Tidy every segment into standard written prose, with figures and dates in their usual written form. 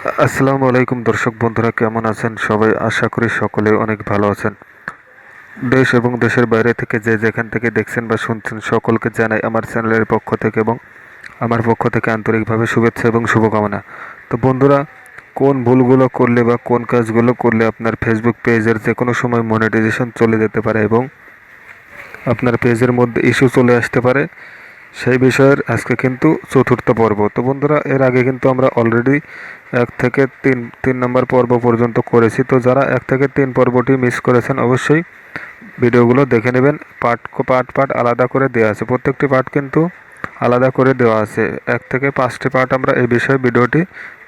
আসসালামু আলাইকুম দর্শক বন্ধুরা, কেমন আছেন সবাই? আশা করি সকলে অনেক ভালো আছেন। দেশ এবং দেশের বাইরে থেকে যে যেখান থেকে দেখছেন বা শুনছেন সকলকে জানাই আমার চ্যানেলের পক্ষ থেকে এবং আমার পক্ষ থেকে আন্তরিকভাবে শুভেচ্ছা এবং শুভকামনা। তো বন্ধুরা, কোন ভুলগুলো করলে বা কোন কাজগুলো করলে আপনার ফেসবুক পেজের যে কোনো সময় মনিটাইজেশন চলে যেতে পারে এবং আপনার পেজের মধ্যে ইস্যু চলে আসতে পারে, সেই বিষয়ের আজকে কিন্তু চতুর্থ পর্ব। তো বন্ধুরা, এর আগে কিন্তু আমরা অলরেডি 1 থেকে 3 নম্বর পর্ব পর্যন্ত করেছি। তো যারা 1 থেকে 3 পর্বটি মিস করেছেন অবশ্যই ভিডিওগুলো দেখে নেবেন। পার্ট আলাদা করে দেওয়া আছে, প্রত্যেকটি পার্ট কিন্তু আলাদা করে দেওয়া আছে। 1 থেকে 5টি পার্ট আমরা এই বিষয়ে ভিডিওটি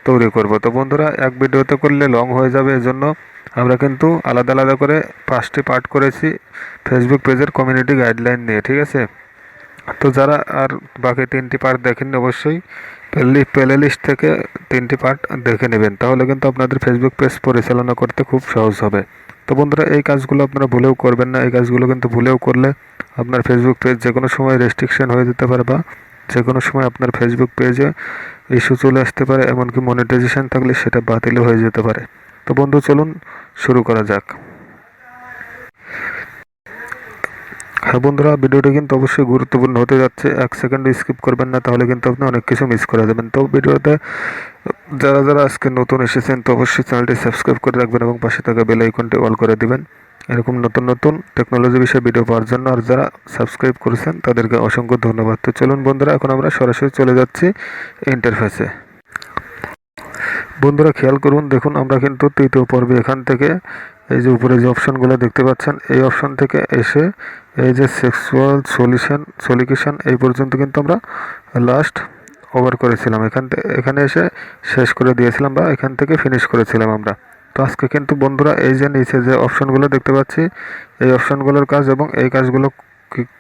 তৈরি করব। তো বন্ধুরা, এক ভিডিওতে করলে লং হয়ে যাবে, এজন্য আমরা কিন্তু আলাদা আলাদা করে 5টি পার্ট করেছি ফেসবুক পেজের কমিউনিটি গাইডলাইন নিয়ে, ঠিক আছে? তো যারা আর বাকি 3টি পার্ট দেখেননি অবশ্যই প্লে লিস্ট থেকে 3টি পার্ট দেখে নেবেন, তাহলে কিন্তু আপনাদের ফেসবুক পেজ পরিচালনা করতে খুব সহজ হবে। তো বন্ধুরা, এই কাজগুলো আপনারা ভুলেও করবেন না। এই কাজগুলো কিন্তু ভুলেও করলে আপনার ফেসবুক পেজ যে কোনো সময় রেস্ট্রিকশন হয়ে যেতে পারে বা যে কোনো সময় আপনার ফেসবুক পেজে ইস্যু চলে আসতে পারে, এমনকি মনিটাইজেশন থাকলে সেটা বাতিলও হয়ে যেতে পারে। তো বন্ধু, চলুন শুরু করা যাক। হ্যাঁ বন্ধুরা, ভিডিওটি কিন্তু অবশ্যই গুরুত্বপূর্ণ হতে যাচ্ছে, 1 সেকেন্ড স্কিপ করবেন না, তাহলে কিন্তু আপনি অনেক কিছু মিস করে যাবেন। তো ভিডিওতে যারা যারা আজকে নতুন এসেছেন তো অবশ্যই চ্যানেলটি সাবস্ক্রাইব করে রাখবেন এবং পাশে থাকা বেল আইকনটি অল করে দিবেন এরকম নতুন নতুন টেকনোলজি বিষয়ে ভিডিও পাওয়ার জন্য। আর যারা সাবস্ক্রাইব করেছেন তাদেরকে অসংখ্য ধন্যবাদ। তো চলুন বন্ধুরা, এখন আমরা সরাসরি চলে যাচ্ছি ইন্টারফেসে। বন্ধুরা খেয়াল করুন, দেখুন আমরা কিন্তু তৃতীয় পর্বে এখান থেকে এই যে উপরে যে অপশানগুলো দেখতে পাচ্ছেন এই অপশান থেকে এসে এই যে সেক্সুয়াল সলিউশন এই পর্যন্ত কিন্তু আমরা লাস্ট ওভার করেছিলাম। এখানে এসে শেষ করে দিয়েছিলাম বা এখান থেকে ফিনিশ করেছিলাম আমরা। তো আজকে কিন্তু বন্ধুরা এই যে নিচে যে অপশানগুলো দেখতে পাচ্ছি এই অপশানগুলোর কাজ এবং এই কাজগুলো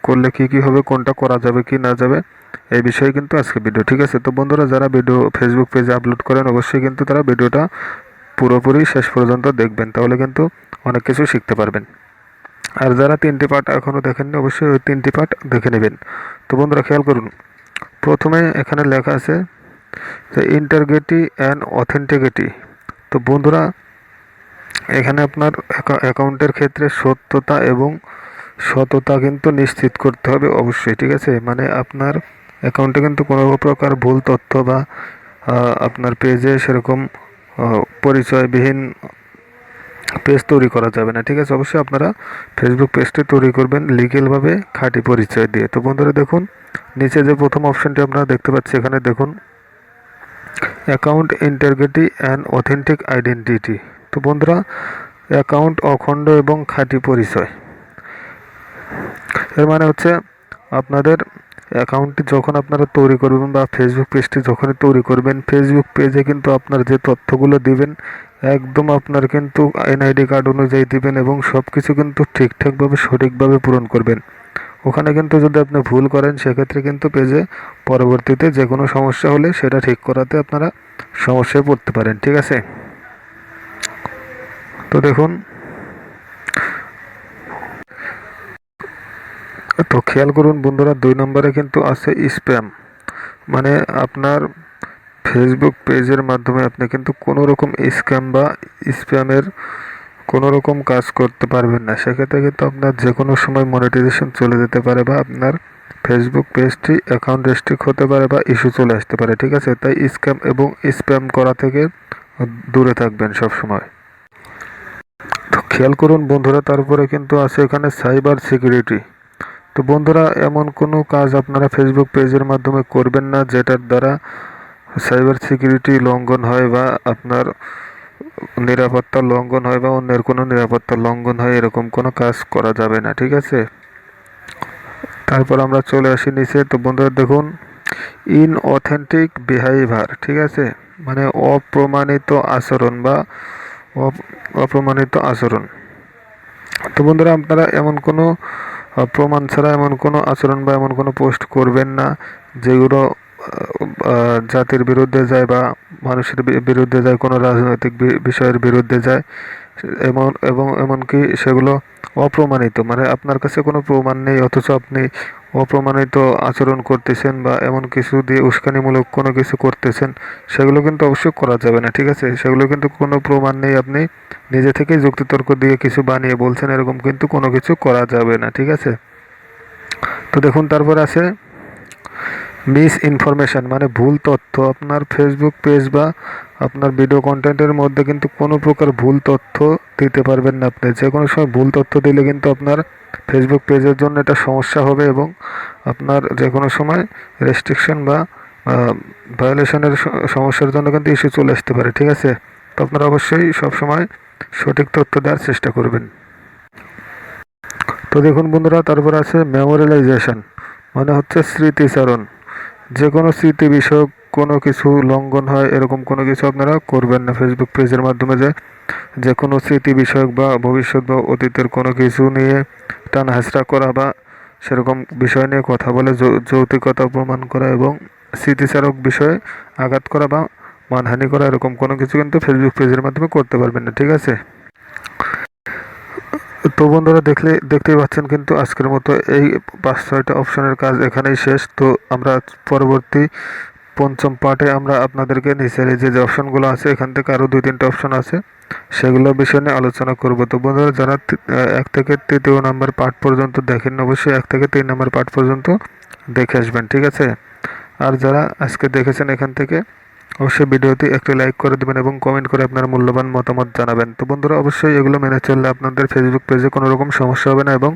করলে কি হবে, কোনটা করা যাবে কি না যাবে, এই বিষয়ে কিন্তু আজকে ভিডিও, ঠিক আছে? তো বন্ধুরা, যারা ভিডিও ফেসবুক পেজে আপলোড করেন অবশ্যই কিন্তু তারা ভিডিওটা পুরোপুরি শেষ পর্যন্ত দেখবেন, তাহলে কিন্তু অনেক কিছু শিখতে পারবেন। আর যারা 3টি পার্ট এখনও দেখেননি অবশ্যই ওই 3টি পার্ট দেখে নেবেন। তো বন্ধুরা খেয়াল করুন, প্রথমে এখানে লেখা আছে যে ইন্টারগ্রিটি অ্যান্ড অথেন্টিকিটি। তো বন্ধুরা, এখানে আপনার অ্যাকাউন্টের ক্ষেত্রে সত্যতা এবং সততা কিন্তু নিশ্চিত করতে হবে অবশ্যই, ঠিক আছে? মানে আপনার অ্যাকাউন্টে কিন্তু কোনো প্রকার ভুল তথ্য বা আপনার পেজে সেরকম পরিচয়বিহীন পেজ তৈরি করা যাবে না, ঠিক আছে? অবশ্যই আপনারা ফেসবুক পেজটি তৈরি করবেন লিগ্যালভাবে, খাঁটি পরিচয় দিয়ে। তো বন্ধুরা দেখুন, নিচে যে প্রথম অপশনটি আপনারা দেখতে পাচ্ছি এখানে দেখুন, account integrity and authentic identity. তো বন্ধুরা, অ্যাকাউন্ট অখণ্ড এবং খাঁটি পরিচয়, এর মানে হচ্ছে আপনাদের অ্যাকাউন্টটি যখন আপনারা তৈরি করবেন বা ফেসবুক পেজটি যখনই তৈরি করবেন, ফেসবুক পেজে কিন্তু আপনার যে তথ্যগুলো দিবেন একদম আপনার কিন্তু এনআইডি কার্ড অনুযায়ী দিবেন এবং সব কিছু কিন্তু ঠিকঠাকভাবে সঠিকভাবে পূরণ করবেন। ওখানে কিন্তু যদি আপনি ভুল করেন সেক্ষেত্রে কিন্তু পেজে পরবর্তীতে যে কোনো সমস্যা হলে সেটা ঠিক করাতে আপনারা সমস্যায় পড়তে পারেন, ঠিক আছে? তো দেখুন, তো খেয়াল করুন বন্ধুরা, 2 নম্বরে কিন্তু আছে স্প্যাম। মানে আপনার ফেসবুক পেজের মাধ্যমে আপনি কিন্তু কোনো রকম স্ক্যাম বা স্প্যামের কোনো রকম কাজ করতে পারবেন না। সেক্ষেত্রে কিন্তু আপনার যে কোনো সময় মনিটাইজেশন চলে যেতে পারে বা আপনার ফেসবুক পেজটি অ্যাকাউন্ট রেস্ট্রিক্ট হতে পারে বা ইস্যু চলে আসতে পারে, ঠিক আছে? তাই স্ক্যাম এবং স্প্যাম করা থেকে দূরে থাকবেন সব সময়। তো খেয়াল করুন বন্ধুরা, তারপরে কিন্তু আছে এখানে সাইবার সিকিউরিটি। তো বন্ধুরা, এমন কোনো কাজ আপনারা ফেসবুক পেজের মাধ্যমে করবেন না যেটার দ্বারা সাইবার সিকিউরিটি লঙ্ঘন হয় বা আপনার নিরাপত্তা লঙ্ঘন হয় বা অন্যের কোনো নিরাপত্তা লঙ্ঘন হয়, এরকম কোনো কাজ করা যাবে না, ঠিক আছে? তারপর আমরা চলে আসি নিচে। তো বন্ধুরা দেখুন, অথেন্টিক বিহেভিয়ার, ঠিক আছে? মানে অপ্রমাণিত আচরণ বা অপ্রমাণিত আচরণ। তো বন্ধুরা, আপনারা এমন কোনো প্রমাণ ছাড়া এমন কোনো আচরণ বা এমন কোনো পোস্ট করবেন না যেগুলো জাতির বিরুদ্ধে যায় বা মানুষের বিরুদ্ধে যায়, কোনো রাজনৈতিক বিষয়ের বিরুদ্ধে যায়। এমনকি সেগুলো অপ্রমাণিত, মানে আপনার কাছে কোনো প্রমাণ নেই অথচ আপনি অপ্রমাণিত আচরণ করতেছেন বা এমন কিছু দিয়ে উস্কানিমূলক কোনো কিছু করতেছেন, সেগুলো কিন্তু অবশ্যই করা যাবে না, ঠিক আছে? সেগুলো কিন্তু কোনো প্রমাণ নেই, আপনি নিজে থেকেই যুক্তিতর্ক দিয়ে কিছু বানিয়ে বলছেন, এরকম কিন্তু কোনো কিছু করা যাবে না, ঠিক আছে? তো দেখুন তারপর আছে মিস ইনফরমেশান, মানে ভুল তথ্য। আপনার ফেসবুক পেজ বা আপনার ভিডিও কন্টেন্টের মধ্যে কিন্তু কোনো প্রকার ভুল তথ্য দিতে পারবেন না আপনি। যে কোনো সময় ভুল তথ্য দিলে কিন্তু আপনার ফেসবুক পেজের জন্য এটা সমস্যা হবে এবং আপনার যে কোনো সময় রেস্ট্রিকশন বা ভায়োলেশনের সমস্যার জন্য কিন্তু ইস্যু চলে আসতে পারে, ঠিক আছে? তো আপনারা অবশ্যই সবসময় সঠিক তথ্য দেওয়ার চেষ্টা করবেন। তো দেখুন বন্ধুরা, তারপর আছে মেমোরিয়ালাইজেশন, মানে হচ্ছে স্মৃতিচারণ। যে কোনো স্মৃতি বিষয়ক কোনো কিছু লঙ্ঘন হয় এরকম কোনো কিছু আপনারা করবেন না ফেসবুক পেজের মাধ্যমে। যে কোনো স্মৃতি বিষয়ক বা ভবিষ্যৎ বা অতীতের কোনো কিছু নিয়ে টানা হেঁচড়া করা বা সেরকম বিষয় নিয়ে কথা বলে যৌক্তিকতা প্রমাণ করা এবং স্মৃতিচারক বিষয়ে আঘাত করা বা মানহানি করা, এরকম কোনো কিছু কিন্তু ফেসবুক পেজের মাধ্যমে করতে পারবেন না, ঠিক আছে? তো বন্ধুরা, দেখতেই পাচ্ছেন কিন্তু আজকের মতো এই 5-6টা অপশনের কাজ এখানেই শেষ। তো আমরা পরবর্তী পঞ্চম পার্টে আমরা আপনাদেরকে নিচের এই যে অপশনগুলো আছে এখান থেকে আরও 2-3টা অপশন আছে, সেগুলো বিষয় নিয়ে আলোচনা করব। তো বন্ধুরা, যারা 1 থেকে 3 নম্বর পার্ট পর্যন্ত দেখেন, অবশ্যই 1 থেকে 3 নম্বর পার্ট পর্যন্ত দেখে আসবেন, ঠিক আছে? আর যারা আজকে দেখেছেন এখান থেকে, অবশ্যই ভিডিওতে একটি লাইক করে দেবেন এবং কমেন্ট করে আপনার মূল্যবান মতামত জানাবেন। তো বন্ধুরা, অবশ্যই এগুলো মেনে চললে আপনাদের ফেসবুক পেজে কোনো রকম সমস্যা হবে না এবং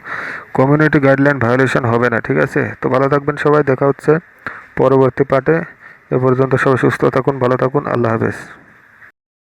কমিউনিটি গাইডলাইন ভায়োলেশন হবে না, ঠিক আছে? তো ভালো থাকবেন সবাই, দেখা হচ্ছে পরবর্তী পার্টে। এ পর্যন্ত সবাই সুস্থ থাকুন, ভালো থাকুন, আল্লাহ হাফেজ।